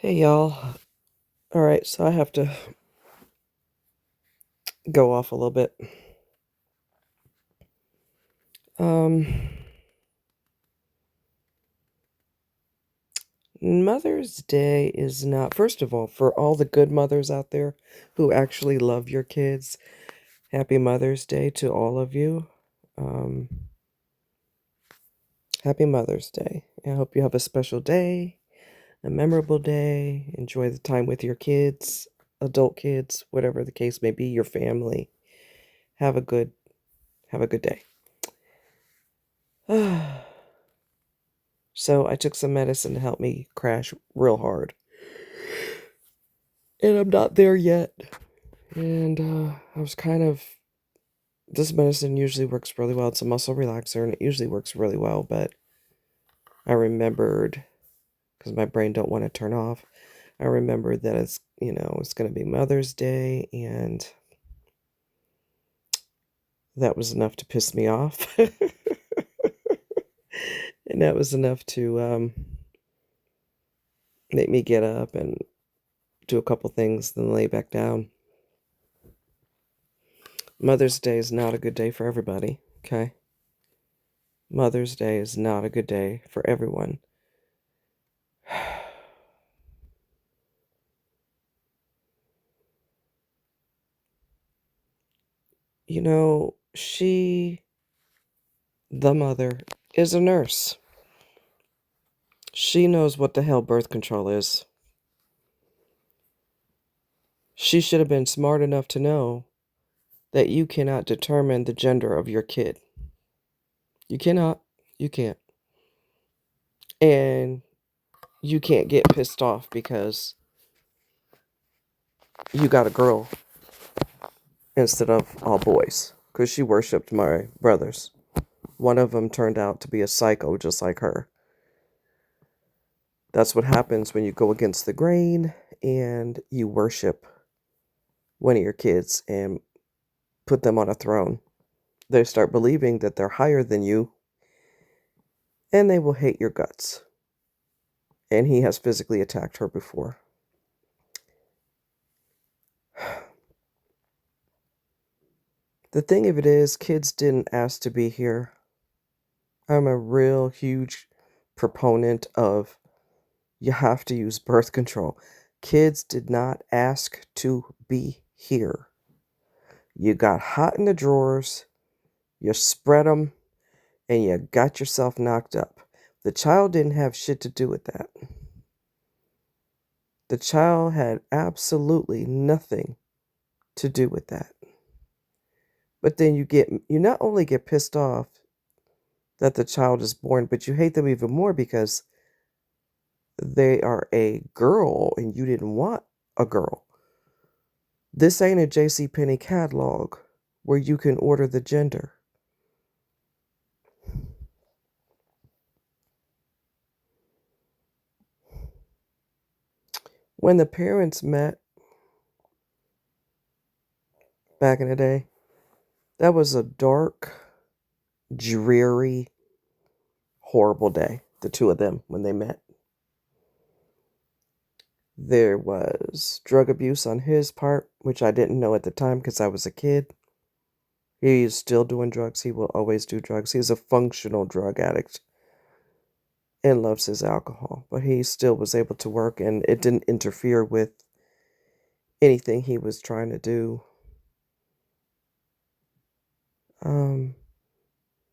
Hey y'all. All right, so I have to go off a little bit. Um Mother's Day is not, first of all, for all the good mothers out there who actually love your kids, happy Mother's Day to all of you. Um Happy Mother's Day. I hope you have a special day, a memorable day. Enjoy the time with your kids, adult kids, whatever the case may be, your family. Have a good have a good day. So I took some medicine to help me crash real hard. And I'm not there yet. And I was kind of. This medicine usually works really well. It's a muscle relaxer and it usually works really well. But I remembered, because my brain don't want to turn off, I remembered that it's going to be Mother's Day. And that was enough to piss me off. And that was enough to make me get up and do a couple things, then lay back down. Mother's Day is not a good day for everybody, okay? Mother's Day is not a good day for everyone. The mother, is a nurse. She knows what the hell birth control is. She should have been smart enough to know that you cannot determine the gender of your kid. You cannot. You can't. And you can't get pissed off because you got a girl instead of all boys. Because she worshipped my brothers. One of them turned out to be a psycho just like her. That's what happens when you go against the grain and you worship one of your kids and put them on a throne. They start believing that they're higher than you and they will hate your guts. And he has physically attacked her before. The thing of it is, kids didn't ask to be here. I'm a real huge proponent of you have to use birth control. Kids did not ask to be here. You got hot in the drawers, you spread them, and you got yourself knocked up. The child didn't have shit to do with that. The child had absolutely nothing to do with that. But then you not only get pissed off that the child is born, but you hate them even more because they are a girl and you didn't want a girl. This ain't a JCPenney catalog where you can order the gender. When the parents met back in the day, that was a dark, dreary, horrible day, the two of them, when they met. There was drug abuse on his part, which I didn't know at the time because I was a kid. He's still doing drugs. He will always do drugs. He's a functional drug addict and loves his alcohol, but he still was able to work and it didn't interfere with anything he was trying to do.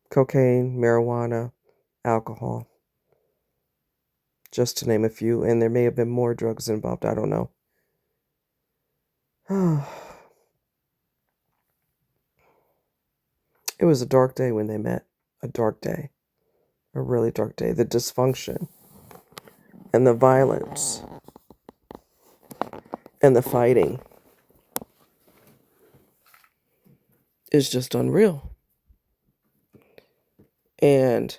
Cocaine, marijuana, alcohol, just to name a few, and there may have been more drugs involved, I don't know. It was a dark day when they met. A dark day. A really dark day. The dysfunction and the violence and the fighting is just unreal. And,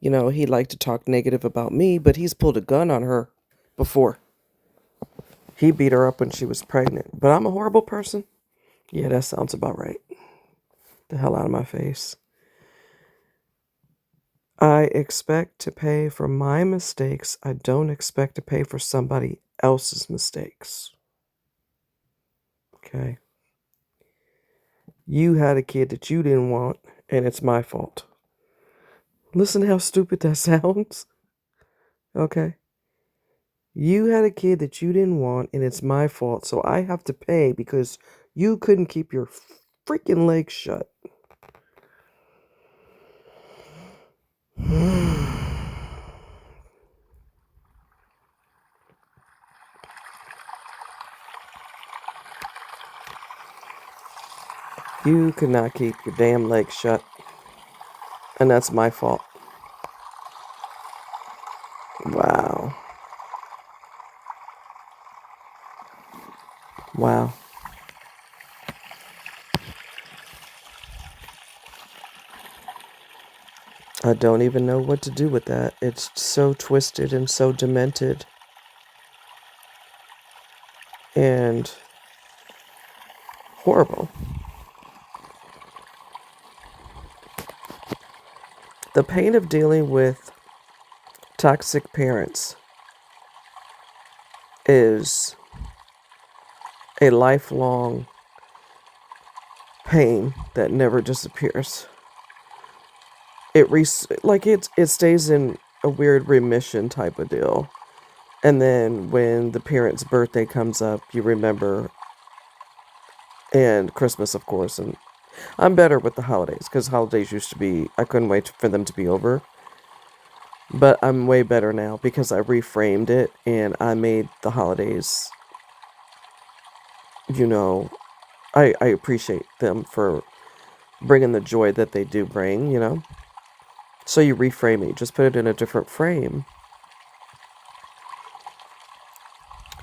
he liked to talk negative about me, but he's pulled a gun on her before. He beat her up when she was pregnant. But I'm a horrible person? Yeah, that sounds about right. The hell out of my face. I expect to pay for my mistakes. I don't expect to pay for somebody else's mistakes. Okay? You had a kid that you didn't want, and it's my fault. Listen to how stupid that sounds. Okay? You had a kid that you didn't want, and it's my fault, so I have to pay because you couldn't keep your freaking legs shut. You could not keep your damn legs shut, and that's my fault. Wow. Wow. I don't even know what to do with that. It's so twisted and so demented. And horrible. The pain of dealing with toxic parents is a lifelong pain that never disappears. It stays in a weird remission type of deal. And then when the parent's birthday comes up, you remember, and Christmas, of course. And I'm better with the holidays because holidays used to be, I couldn't wait for them to be over. But I'm way better now because I reframed it and I made the holidays, you know, I appreciate them for bringing the joy that they do bring, you know? So you reframe it, you just put it in a different frame.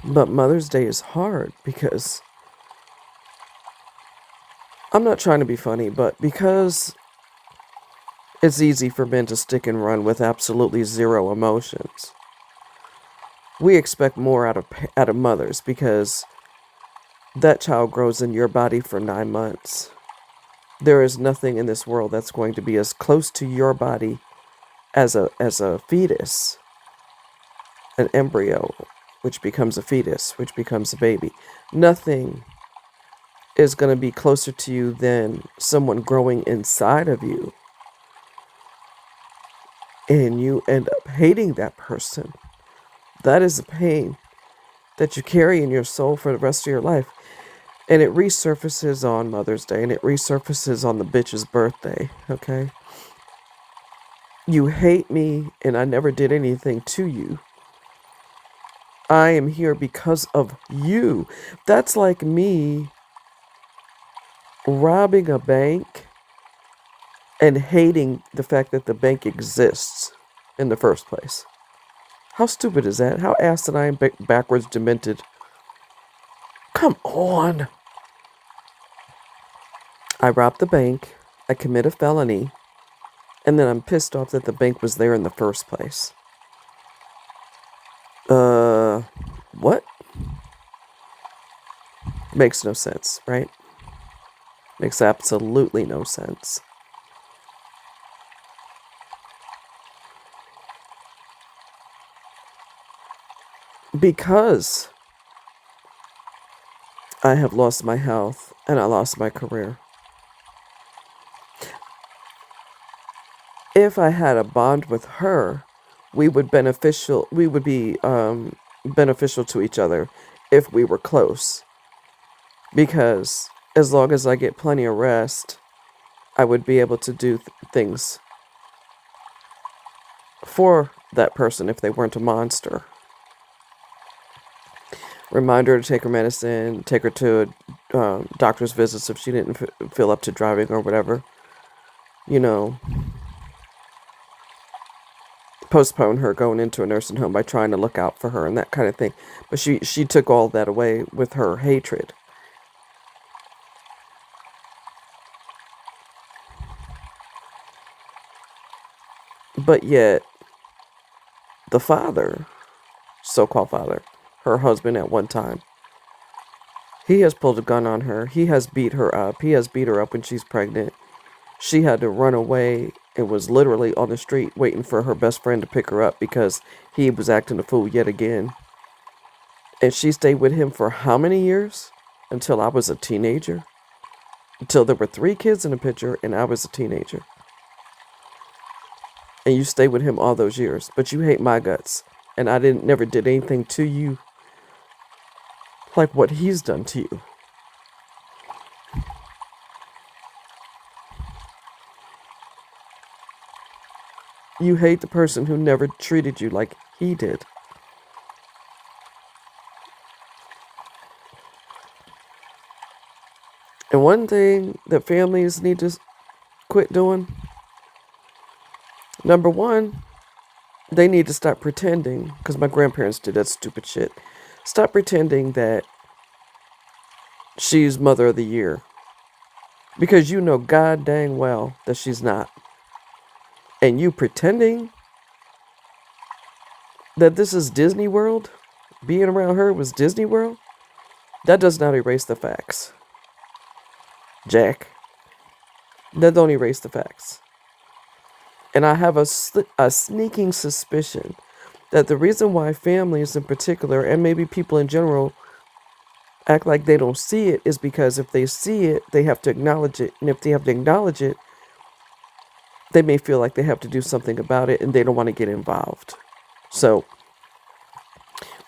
But Mother's Day is hard because I'm not trying to be funny, but because it's easy for men to stick and run with absolutely zero emotions, we expect more out of mothers because that child grows in your body for 9 months. There is nothing in this world that's going to be as close to your body as a fetus, an embryo, which becomes a fetus, which becomes a baby. Nothing is going to be closer to you than someone growing inside of you. And you end up hating that person. That is a pain that you carry in your soul for the rest of your life. And it resurfaces on Mother's Day and it resurfaces on the bitch's birthday, okay? You hate me and I never did anything to you. I am here because of you. That's like me robbing a bank and hating the fact that the bank exists in the first place. How stupid is that? How asinine, backwards, demented. Come on. I robbed the bank, I commit a felony, and then I'm pissed off that the bank was there in the first place. What? Makes no sense, right? Makes absolutely no sense. Because I have lost my health and I lost my career. If I had a bond with her, we would be beneficial to each other if we were close. Because as long as I get plenty of rest, I would be able to do things for that person if they weren't a monster. Remind her to take her medicine, take her to doctor's visits if she didn't feel up to driving or whatever. You know, postpone her going into a nursing home by trying to look out for her and that kind of thing. But she took all that away with her hatred. But yet, the father, so-called father, her husband at one time, he has pulled a gun on her. He has beat her up. He has beat her up when she's pregnant. She had to run away and was literally on the street waiting for her best friend to pick her up because he was acting a fool yet again. And she stayed with him for how many years? Until I was a teenager. Until there were 3 kids in the picture and I was a teenager. And you stayed with him all those years, but you hate my guts. And I never did anything to you like what he's done to you. You hate the person who never treated you like he did. And one thing that families need to quit doing, number one, they need to stop pretending, because my grandparents did that stupid shit. Stop pretending that she's mother of the year. Because you know god dang well that she's not. And you pretending that this is Disney World, being around her was Disney World, that does not erase the facts. Jack, that don't erase the facts. And I have a sneaking suspicion that the reason why families in particular, and maybe people in general, act like they don't see it is because if they see it, they have to acknowledge it. And if they have to acknowledge it, they may feel like they have to do something about it and they don't want to get involved. So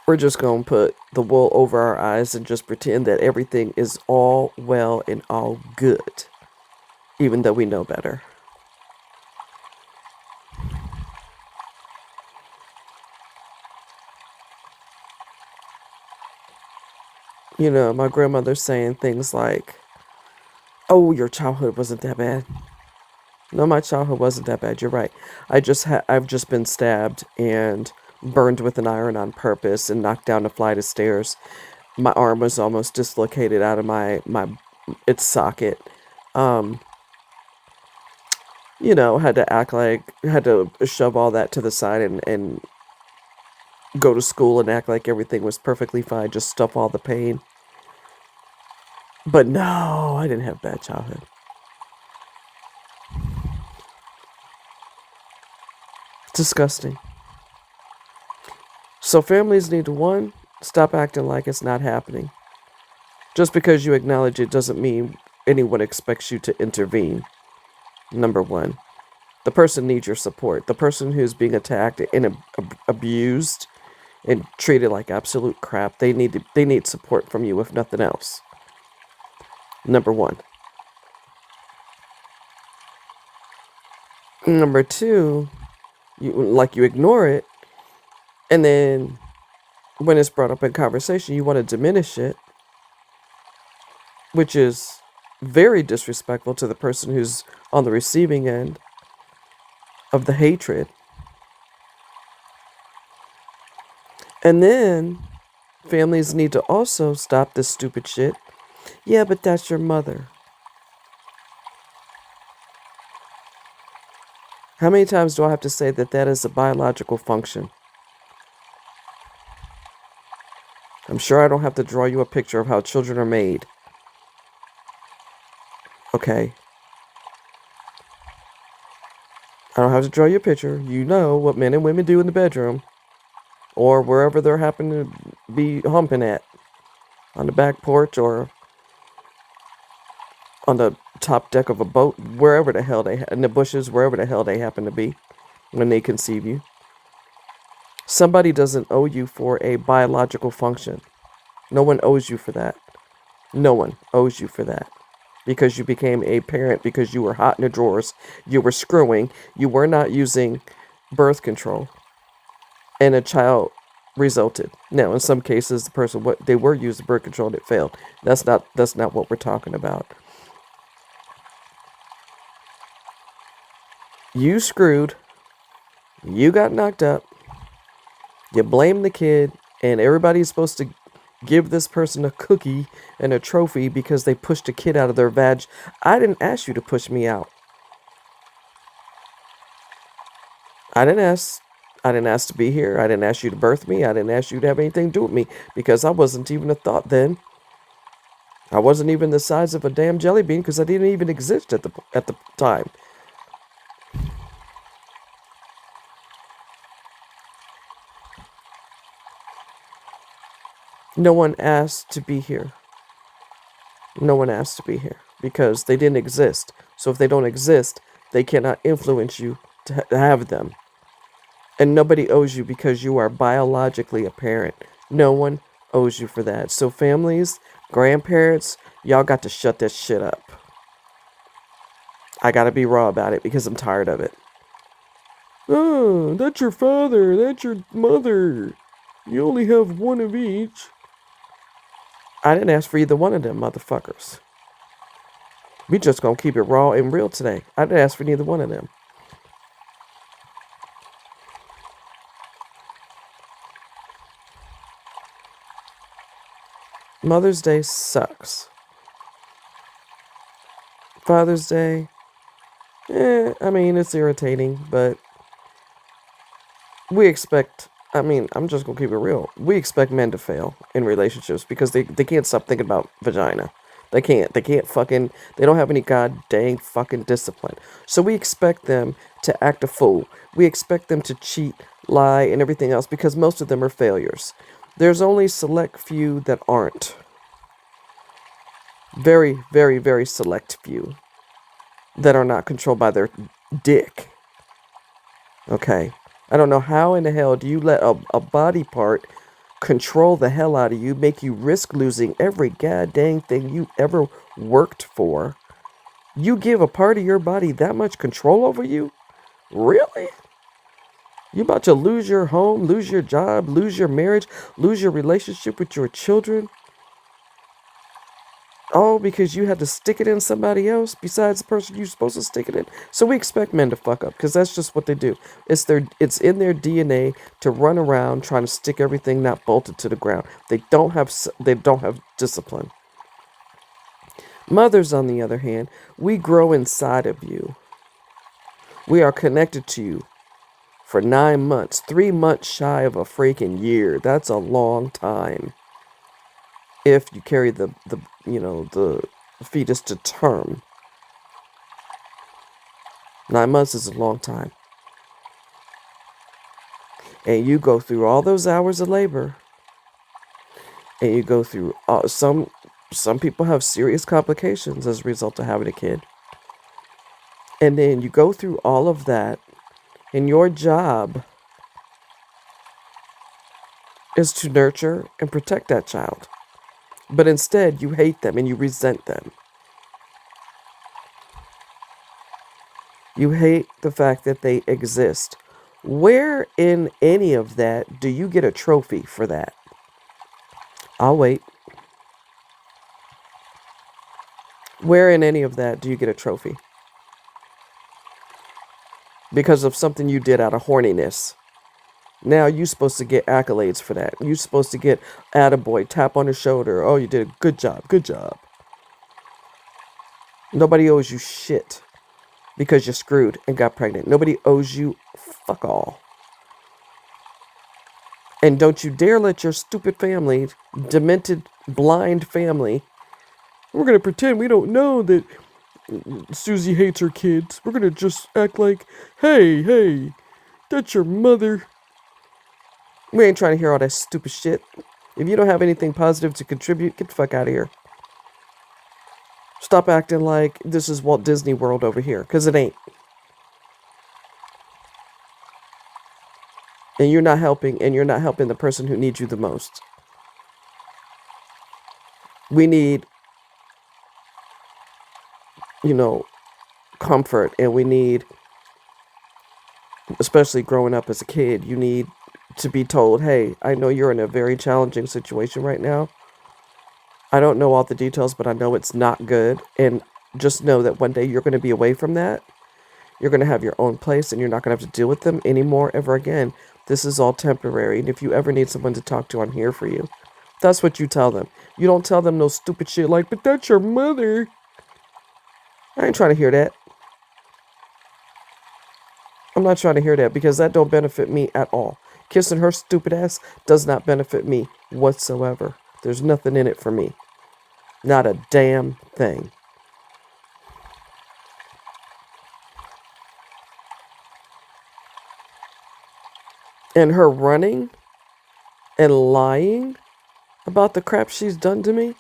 we're just going to put the wool over our eyes and just pretend that everything is all well and all good, even though we know better. You know, my grandmother's saying things like, oh, your childhood wasn't that bad. No, my childhood wasn't that bad. You're right. I've just been stabbed and burned with an iron on purpose and knocked down a flight of stairs. My arm was almost dislocated out of its socket. You know, had to shove all that to the side and go to school and act like everything was perfectly fine, just stuff all the pain. But no, I didn't have a bad childhood. Disgusting. So families need to, one, stop acting like it's not happening. Just because you acknowledge it doesn't mean anyone expects you to intervene. Number one, the person needs your support. The person who's being attacked and abused and treated like absolute crap, they need support from you, if nothing else. Number one. Number two, you ignore it, and then when it's brought up in conversation, you want to diminish it, which is very disrespectful to the person who's on the receiving end of the hatred. And then families need to also stop this stupid shit. Yeah, but that's your mother. How many times do I have to say that is a biological function? I'm sure I don't have to draw you a picture of how children are made. Okay. I don't have to draw you a picture. You know what men and women do in the bedroom. Or wherever they're happen to be humping at. On the back porch or on the top deck of a boat. Wherever the hell in the bushes, wherever the hell they happen to be. When they conceive you. Somebody doesn't owe you for a biological function. No one owes you for that. No one owes you for that. Because you became a parent because you were hot in the drawers. You were screwing. You were not using birth control. And a child resulted. Now, in some cases, the person they were using birth control and it failed. That's not what we're talking about. You screwed. You got knocked up. You blame the kid, and everybody's supposed to give this person a cookie and a trophy because they pushed a kid out of their vag. I didn't ask you to push me out. I didn't ask to be here. I didn't ask you to birth me. I didn't ask you to have anything to do with me because I wasn't even a thought then. I wasn't even the size of a damn jelly bean because I didn't even exist at the time. No one asked to be here. No one asked to be here because they didn't exist. So if they don't exist, they cannot influence you to have them. And nobody owes you because you are biologically a parent. No one owes you for that. So families, grandparents, y'all got to shut that shit up. I gotta be raw about it because I'm tired of it. Oh, that's your father, that's your mother. You only have one of each. I didn't ask for either one of them motherfuckers. We just gonna keep it raw and real today. I didn't ask for neither one of them. Mother's Day sucks. Father's Day, I mean, it's irritating, but we expect, I mean, I'm just gonna keep it real. We expect men to fail in relationships because they can't stop thinking about vagina. They can't. They can't fucking, they don't have any god dang fucking discipline. So we expect them to act a fool. We expect them to cheat, lie, and everything else because most of them are failures. There's only select few that aren't. Very, very, very select few that are not controlled by their dick. Okay. I don't know how in the hell do you let a body part control the hell out of you, make you risk losing every god dang thing you ever worked for. You give a part of your body that much control over you? Really? You about to lose your home, lose your job, lose your marriage, lose your relationship with your children? Oh, because you had to stick it in somebody else besides the person you're supposed to stick it in. So we expect men to fuck up because that's just what they do. It's in their DNA to run around trying to stick everything not bolted to the ground. They don't have discipline. Mothers, on the other hand, we grow inside of you. We are connected to you for 9 months, 3 months shy of a freaking year. That's a long time. If you carry the fetus to term. 9 months is a long time. And you go through all those hours of labor, and you go through some people have serious complications as a result of having a kid. And then you go through all of that, and your job is to nurture and protect that child. But instead, you hate them and you resent them. You hate the fact that they exist. Where in any of that do you get a trophy for that? I'll wait. Where in any of that do you get a trophy? Because of something you did out of horniness. Now you're supposed to get accolades for that. You're supposed to get attaboy, tap on the shoulder. Oh, you did a good job, good job. Nobody owes you shit because you're screwed and got pregnant. Nobody owes you fuck all. And don't you dare let your stupid family, demented, blind family, we're going to pretend we don't know that Susie hates her kids. We're going to just act like, hey, that's your mother. We ain't trying to hear all that stupid shit. If you don't have anything positive to contribute, get the fuck out of here. Stop acting like this is Walt Disney World over here, because it ain't. And you're not helping the person who needs you the most. We need, comfort, and we need, especially growing up as a kid, you need to be told, hey, I know you're in a very challenging situation right now. I don't know all the details, but I know it's not good. And just know that one day you're going to be away from that. You're going to have your own place and you're not going to have to deal with them anymore ever again. This is all temporary. And if you ever need someone to talk to, I'm here for you. That's what you tell them. You don't tell them no stupid shit like, but that's your mother. I ain't trying to hear that. I'm not trying to hear that because that don't benefit me at all. Kissing her stupid ass does not benefit me whatsoever. There's nothing in it for me. Not a damn thing. And her running and lying about the crap she's done to me,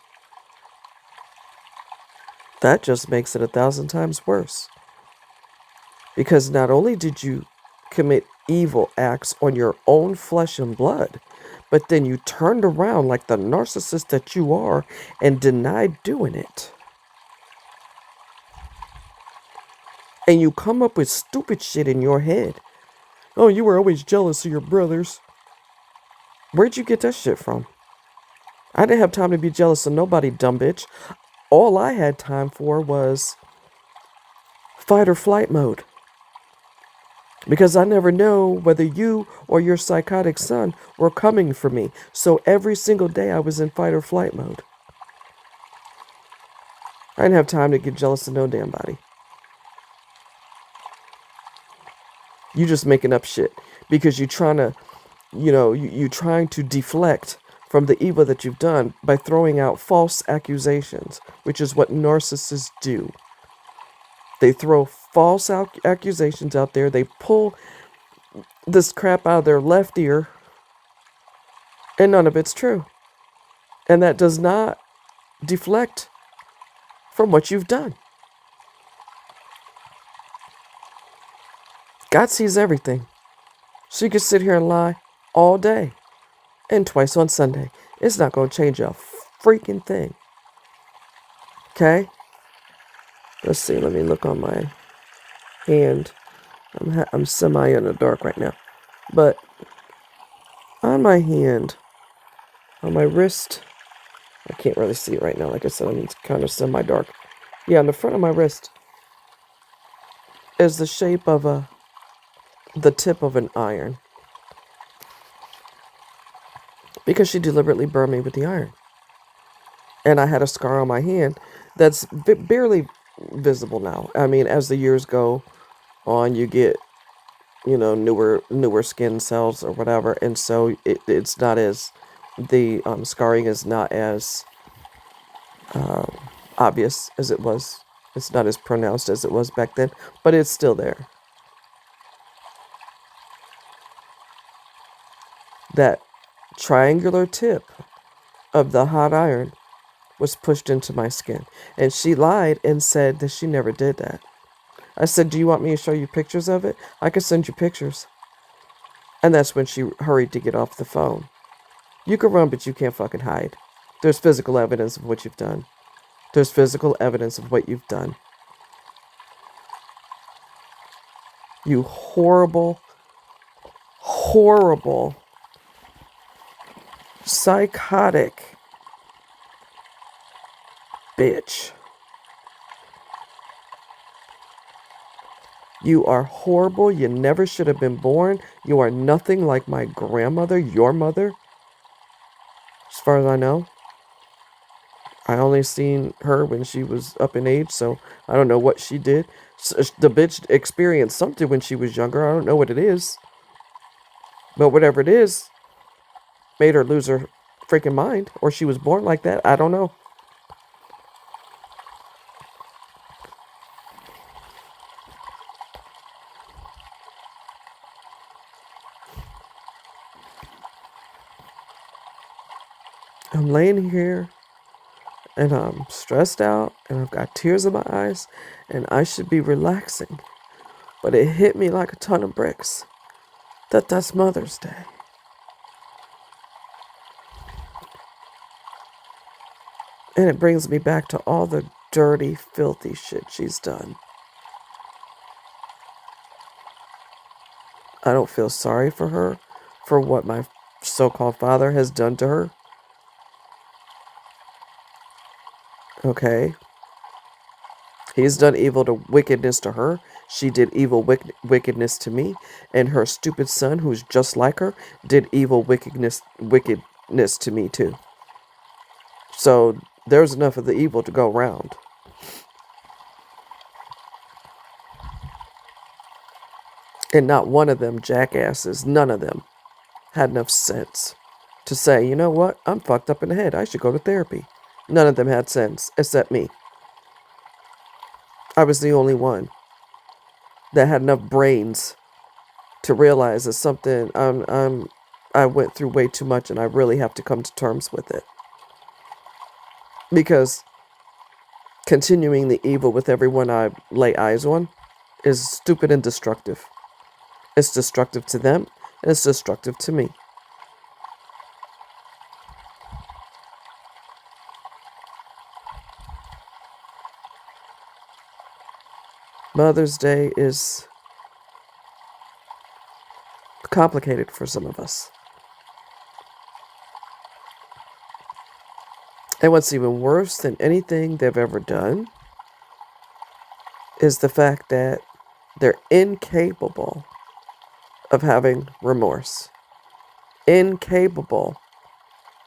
that just makes it 1,000 times worse. Because not only did you commit evil acts on your own flesh and blood, but then you turned around like the narcissist that you are and denied doing it. And you come up with stupid shit in your head. Oh, you were always jealous of your brothers. Where'd you get that shit from? I didn't have time to be jealous of nobody, dumb bitch. All I had time for was fight or flight mode. Because I never know whether you or your psychotic son were coming for me. So every single day I was in fight or flight mode. I didn't have time to get jealous of no damn body. You just making up shit because you're trying to, you're trying to deflect from the evil that you've done by throwing out false accusations, which is what narcissists do. They throw false accusations out there. They pull this crap out of their left ear, and none of it's true. And that does not deflect from what you've done. God sees everything. So you can sit here and lie all day and twice on Sunday. It's not going to change a freaking thing. Okay? Let's see. Let me look on my hand. I'm semi in the dark right now. But on my hand, on my wrist, I can't really see it right now. Like I said, I'm kind of semi-dark. Yeah, on the front of my wrist is the shape of the tip of an iron. Because she deliberately burned me with the iron. And I had a scar on my hand that's barely visible now. I mean, as the years go on, you get, newer skin cells or whatever. And so it's not as, the scarring is not as obvious as it was. It's not as pronounced as it was back then, but it's still there. That triangular tip of the hot iron was pushed into my skin. And she lied and said that she never did that. I said, do you want me to show you pictures of it? I can send you pictures. And that's when she hurried to get off the phone. You can run, but you can't fucking hide. There's physical evidence of what you've done. There's physical evidence of what you've done. You horrible, horrible, psychotic bitch. You are horrible. You never should have been born. You are nothing like my grandmother, your mother. As far as I know. I only seen her when she was up in age, so I don't know what she did. So the bitch experienced something when she was younger. I don't know what it is. But whatever it is, made her lose her freaking mind. Or she was born like that. I don't know. I'm laying here and I'm stressed out and I've got tears in my eyes and I should be relaxing. But it hit me like a ton of bricks that that's Mother's Day. And it brings me back to all the dirty, filthy shit she's done. I don't feel sorry for her for what my so-called father has done to her. Okay? He's done evil to wickedness to her. She did evil wickedness to me. And her stupid son, who's just like her, did evil wickedness to me too. So there's enough of the evil to go around. And not one of them jackasses, none of them, had enough sense to say, you know what, I'm fucked up in the head. I should go to therapy. None of them had sense, except me. I was the only one that had enough brains to realize that something I went through way too much and I really have to come to terms with it. Because continuing the evil with everyone I lay eyes on is stupid and destructive. It's destructive to them, and it's destructive to me. Mother's Day is complicated for some of us. And what's even worse than anything they've ever done is the fact that they're incapable of having remorse, incapable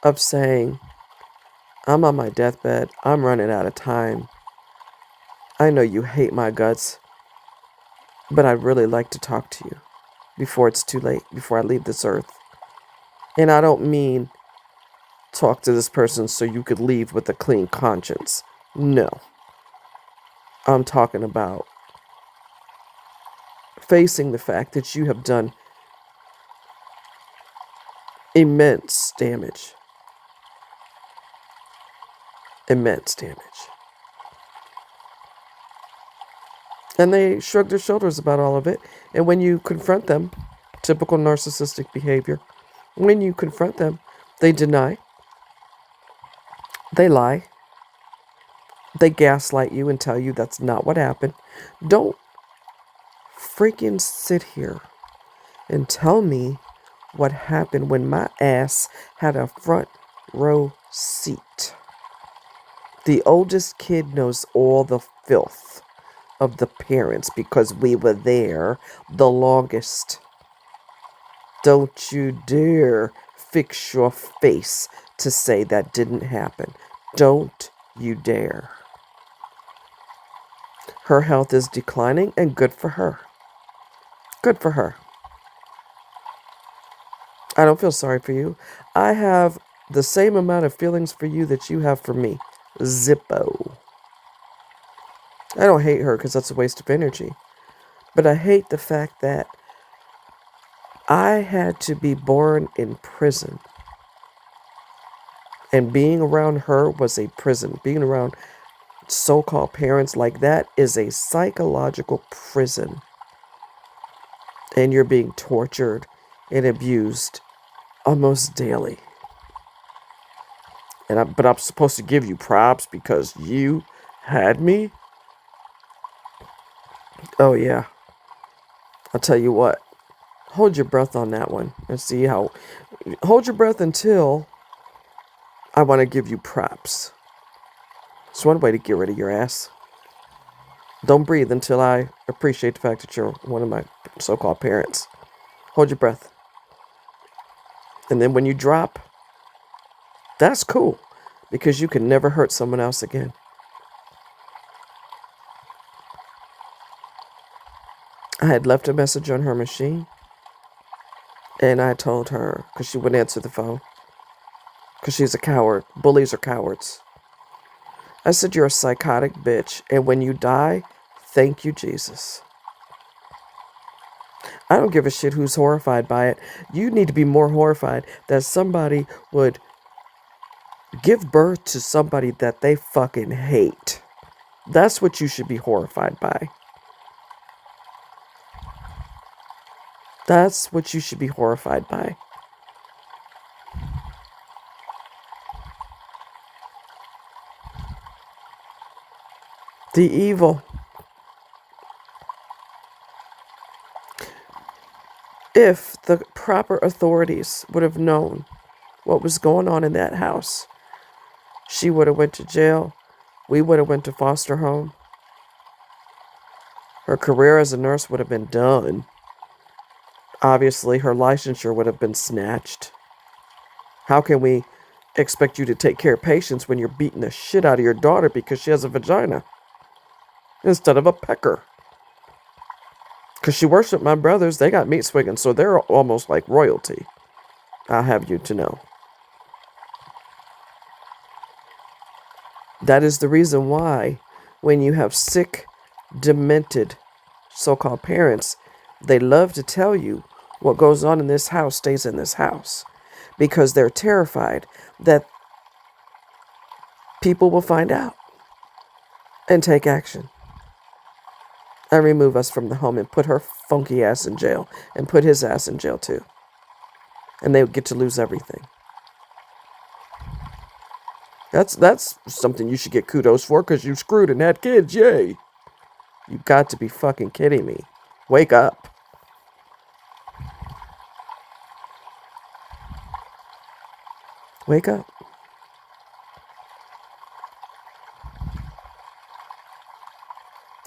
of saying, I'm on my deathbed, I'm running out of time. I know you hate my guts, but I'd really like to talk to you before it's too late, before I leave this earth. And I don't mean talk to this person so you could leave with a clean conscience. No. I'm talking about facing the fact that you have done immense damage. Immense damage. And they shrug their shoulders about all of it. And when you confront them, typical narcissistic behavior, when you confront them, they deny. They lie. They gaslight you and tell you that's not what happened. Don't freaking sit here and tell me what happened when my ass had a front row seat. The oldest kid knows all the filth of the parents because we were there the longest. Don't you dare fix your face to say that didn't happen. Don't you dare. Her health is declining, and good for her. Good for her. I don't feel sorry for you. I have the same amount of feelings for you that you have for me. Zippo. I don't hate her because that's a waste of energy. But I hate the fact that I had to be born in prison. And being around her was a prison. Being around so-called parents like that is a psychological prison. And you're being tortured and abused almost daily. But I'm supposed to give you props because you had me? Oh yeah. I'll tell you what. Hold your breath on that one and see how. Hold your breath until I want to give you props. It's one way to get rid of your ass. Don't breathe until I appreciate the fact that you're one of my so-called parents. Hold your breath. And then when you drop, that's cool. Because you can never hurt someone else again. I had left a message on her machine. And I told her, because she wouldn't answer the phone. Because she's a coward. Bullies are cowards. I said, you're a psychotic bitch. And when you die, thank you, Jesus. I don't give a shit who's horrified by it. You need to be more horrified that somebody would give birth to somebody that they fucking hate. That's what you should be horrified by. That's what you should be horrified by. The evil. If the proper authorities would have known what was going on in that house, she would have went to jail. We would have went to foster home. Her career as a nurse would have been done. Obviously, her licensure would have been snatched. How can we expect you to take care of patients when you're beating the shit out of your daughter because she has a vagina instead of a pecker? Because she worshiped my brothers. They got meat swigging, so they're almost like royalty. I'll have you to know. That is the reason why when you have sick, demented so-called parents, they love to tell you what goes on in this house stays in this house. Because they're terrified that people will find out and take action and remove us from the home and put her funky ass in jail and put his ass in jail too. And they would get to lose everything. That's something you should get kudos for, because you screwed and had kids. Yay. You got to be fucking kidding me. Wake up. Wake up.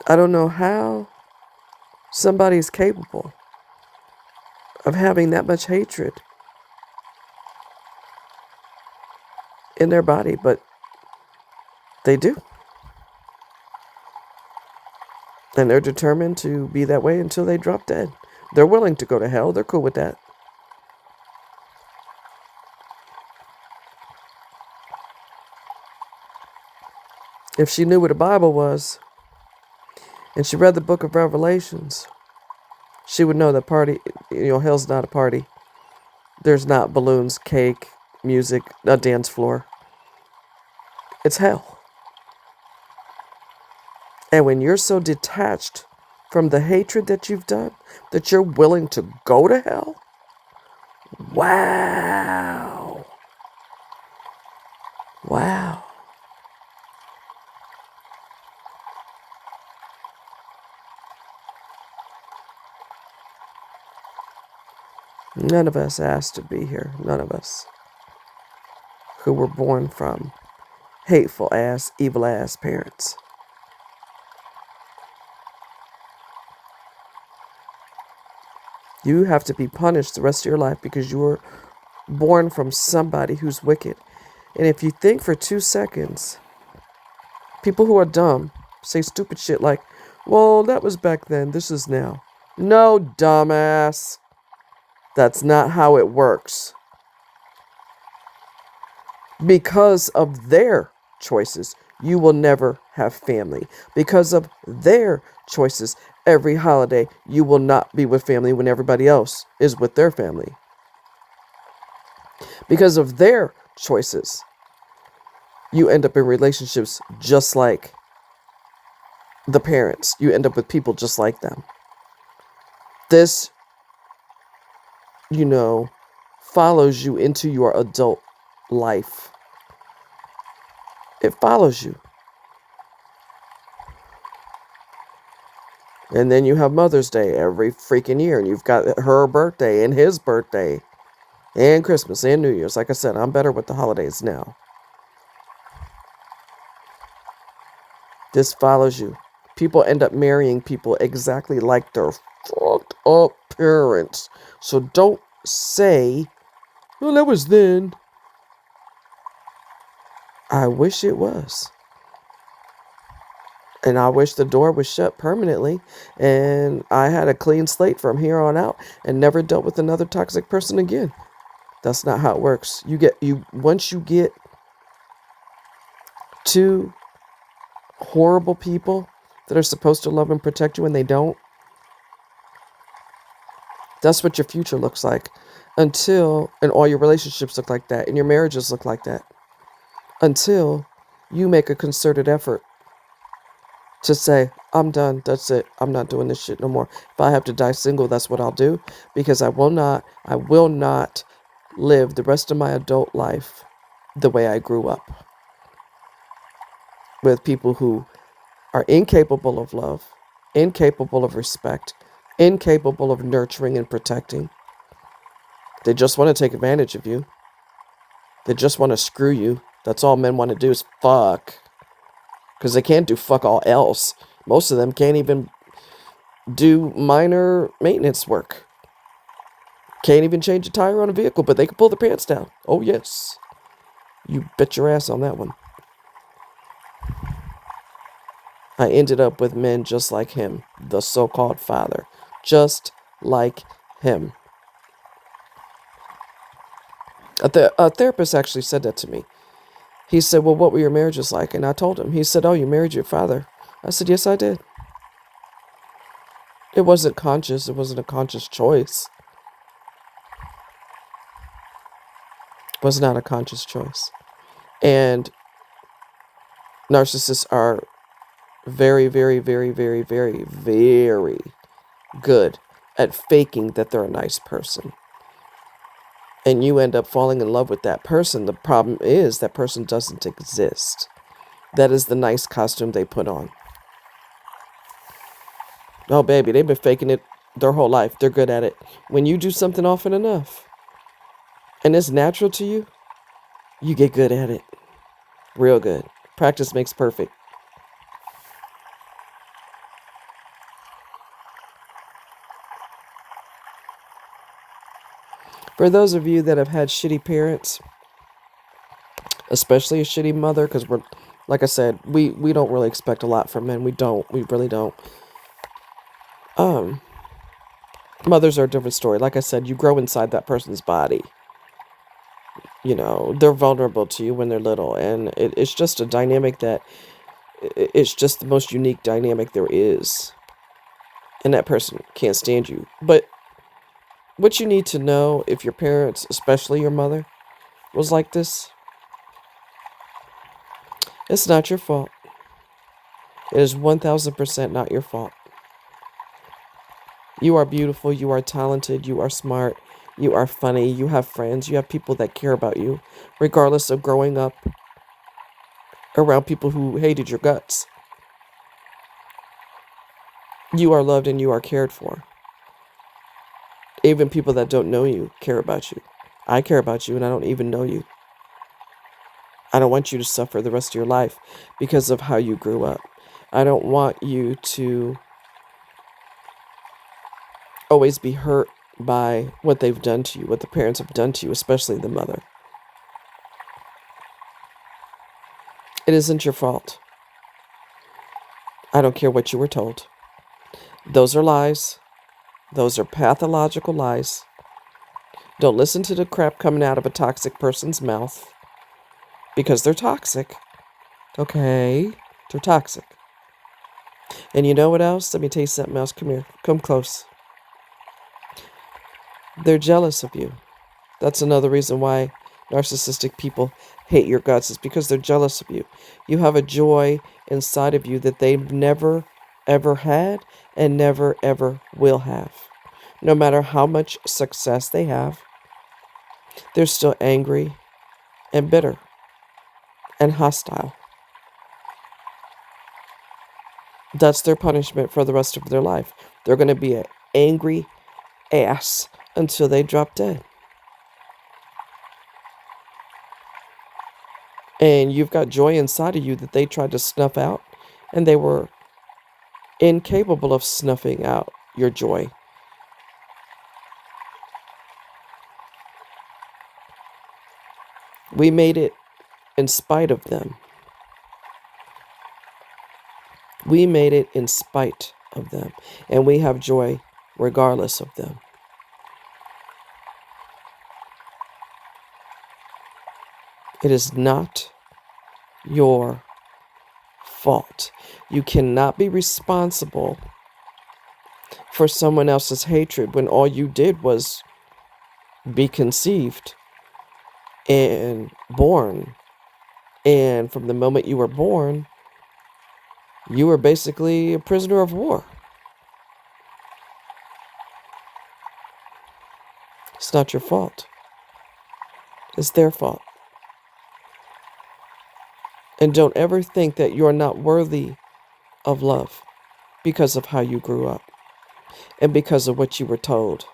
I don't know how somebody's capable of having that much hatred in their body, but they do. And they're determined to be that way until they drop dead. They're willing to go to hell. They're cool with that. If she knew what a Bible was, and she read the book of Revelations, she would know that hell's not a party. There's not balloons, cake, music, a dance floor. It's hell. And when you're so detached from the hatred that you've done, that you're willing to go to hell, wow. Wow. None of us asked to be here. None of us who were born from hateful ass, evil ass parents. You have to be punished the rest of your life because you were born from somebody who's wicked. And if you think for 2 seconds, people who are dumb say stupid shit like, well, that was back then, this is now. No, dumbass. That's not how it works. Because of their choices, you will never have family. Because of their choices, every holiday, you will not be with family when everybody else is with their family. Because of their choices, you end up in relationships just like the parents. You end up with people just like them. This, follows you into your adult life. It follows you. And then you have Mother's Day every freaking year, and you've got her birthday and his birthday and Christmas and New Year's. Like I said, I'm better with the holidays now. This follows you. People end up marrying people exactly like their fucked up parents. So don't say, well, that was then. I wish it was. And I wish the door was shut permanently and I had a clean slate from here on out and never dealt with another toxic person again. That's not how it works. Once you get two horrible people that are supposed to love and protect you and they don't, that's what your future looks like. And all your relationships look like that and your marriages look like that. Until you make a concerted effort to say, I'm done. That's it. I'm not doing this shit no more. If I have to die single, that's what I'll do. Because I will not live the rest of my adult life the way I grew up. With people who are incapable of love, incapable of respect, incapable of nurturing and protecting. They just want to take advantage of you. They just want to screw you. That's all men want to do is fuck. Because they can't do fuck all else. Most of them can't even do minor maintenance work. Can't even change a tire on a vehicle, but they can pull their pants down. Oh, yes. You bet your ass on that one. I ended up with men just like him, the so-called father. Just like him. A therapist actually said that to me. He said, well, what were your marriages like? And I told him. He said, oh, you married your father. I said, yes, I did. It wasn't conscious. It wasn't a conscious choice. It was not a conscious choice. And Narcissists are very, very, very, very, very, very good at faking that they're a nice person. And you end up falling in love with that person. The problem is that person doesn't exist. That is the nice costume they put on. Oh, baby, they've been faking it their whole life. They're good at it. When you do something often enough and it's natural to you, you get good at it. Real good. Practice makes perfect. For those of you that have had shitty parents, especially a shitty mother, because we're, like I said, we don't really expect a lot from men. We really don't. Mothers are a different story. Like I said, you grow inside that person's body. You know, they're vulnerable to you when they're little, and it's just a dynamic that, it's just the most unique dynamic there is. And that person can't stand you. But what you need to know, if your parents, especially your mother, was like this, it's not your fault. It is 1000% not your fault. You are beautiful, you are talented, you are smart, you are funny, you have friends, you have people that care about you, regardless of growing up around people who hated your guts. You are loved and you are cared for. Even people that don't know you care about you. I care about you and I don't even know you. I don't want you to suffer the rest of your life because of how you grew up. I don't want you to always be hurt by what they've done to you, what the parents have done to you, especially the mother. It isn't your fault. I don't care what you were told. Those are lies. Those are pathological lies. Don't listen to the crap coming out of a toxic person's mouth because they're toxic. Okay? They're toxic. And you know what else? Let me tell you something else. Come here. Come close. They're jealous of you. That's another reason why narcissistic people hate your guts, is because they're jealous of you. You have a joy inside of you that they've never, ever had and never, ever will have. No matter how much success they have, they're still angry and bitter and hostile. That's their punishment for the rest of their life. They're going to be an angry ass until they drop dead. And you've got joy inside of you that they tried to snuff out, and they were incapable of snuffing out your joy. We made it in spite of them. We made it in spite of them. And we have joy regardless of them. It is not your fault. You cannot be responsible for someone else's hatred when all you did was be conceived and born. And from the moment you were born, you were basically a prisoner of war. It's not your fault. It's their fault. And don't ever think that you're not worthy of love because of how you grew up and because of what you were told.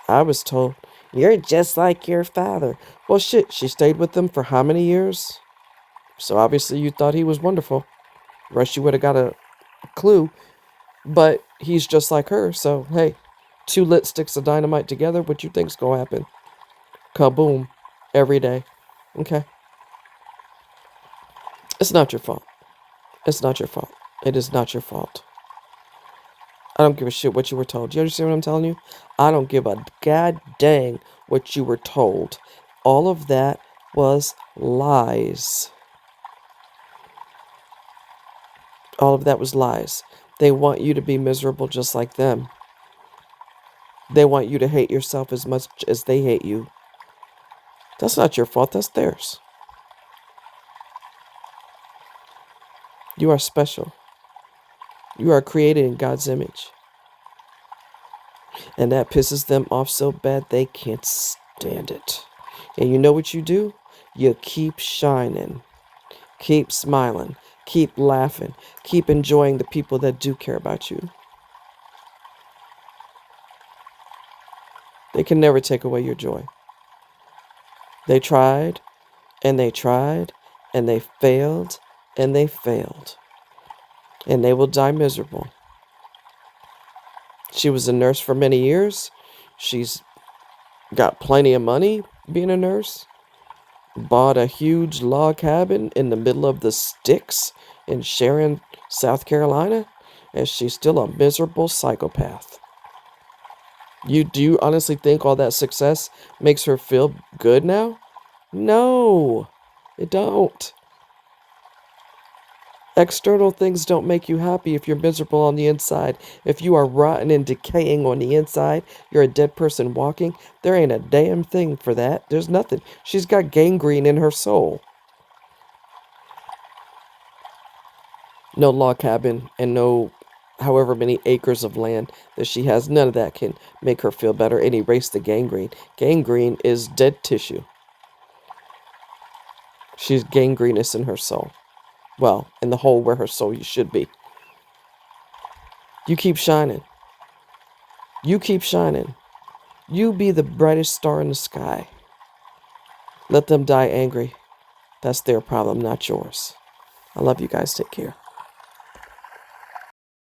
I was told, you're just like your father. Well, shit, she stayed with them for how many years? So obviously you thought he was wonderful. Or else you would have got a clue. But he's just like her. So, hey, two lit sticks of dynamite together, what you think's going to happen? Kaboom. Every day. Okay. It's not your fault. It's not your fault. It is not your fault. I don't give a shit what you were told. You understand what I'm telling you? I don't give a god dang what you were told. All of that was lies. All of that was lies. They want you to be miserable just like them. They want you to hate yourself as much as they hate you. That's not your fault. That's theirs. You are special. You are created in God's image. And that pisses them off so bad they can't stand it. And you know what you do? You keep shining, keep smiling, keep laughing, keep enjoying the people that do care about you. They can never take away your joy. They tried, and they tried, and they failed, and they failed. And they will die miserable. She was a nurse for many years. She's got plenty of money being a nurse. Bought a huge log cabin in the middle of the sticks in Sharon, South Carolina, and she's still a miserable psychopath. Do you honestly think all that success makes her feel good now? No, it don't. External things don't make you happy if you're miserable on the inside. If you are rotten and decaying on the inside, you're a dead person walking. There ain't a damn thing for that. There's nothing. She's got gangrene in her soul. No log cabin and no however many acres of land that she has, none of that can make her feel better and erase the gangrene. Gangrene is dead tissue. She's gangrenous in her soul. Well, in the hole where her soul should be. You keep shining. You keep shining. You be the brightest star in the sky. Let them die angry. That's their problem, not yours. I love you guys. Take care.